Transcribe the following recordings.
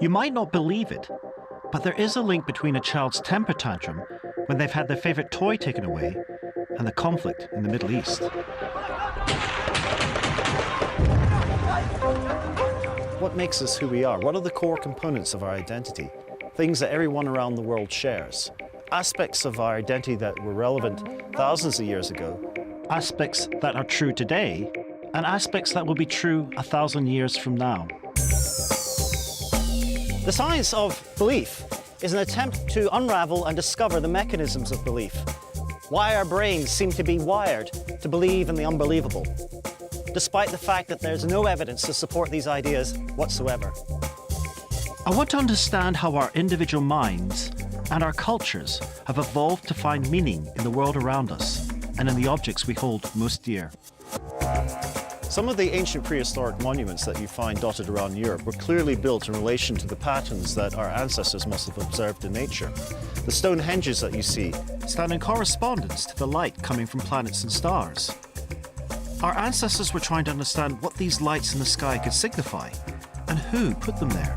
You might not believe it, but there is a link between a child's temper tantrum when they've had their favorite toy taken away and the conflict in the Middle East. What makes us who we are? What are the core components of our identity? Things that everyone around the world shares. Aspects of our identity that were relevant thousands of years ago. Aspects that are true today, and aspects that will be true 1,000 years from now. The science of belief is an attempt to unravel and discover the mechanisms of belief. Why our brains seem to be wired to believe in the unbelievable, despite the fact that there's no evidence to support these ideas whatsoever. I want to understand how our individual minds and our cultures have evolved to find meaning in the world around us and in the objects we hold most dear. Some of the ancient prehistoric monuments that you find dotted around Europe were clearly built in relation to the patterns that our ancestors must have observed in nature. The stone henges that you see stand in correspondence to the light coming from planets and stars. Our ancestors were trying to understand what these lights in the sky could signify and who put them there.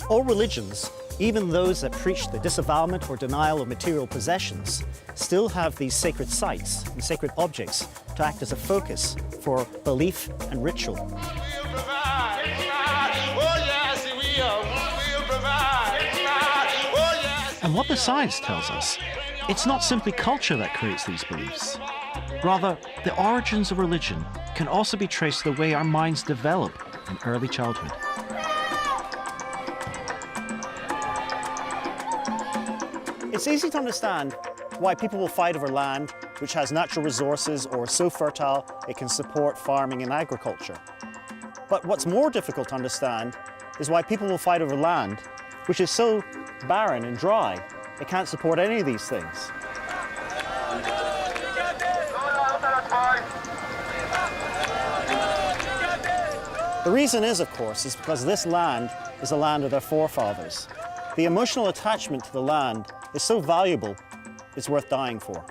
All religions, even those that preach the disavowalment or denial of material possessions, still have these sacred sites and sacred objects to act as a focus for belief and ritual. And what the science tells us, it's not simply culture that creates these beliefs. Rather, the origins of religion can also be traced to the way our minds develop in early childhood. It's easy to understand why people will fight over land which has natural resources or is so fertile it can support farming and agriculture. But what's more difficult to understand is why people will fight over land which is so barren and dry it can't support any of these things. The reason is, of course, is because this land is the land of their forefathers. The emotional attachment to the land is so valuable, it's worth dying for.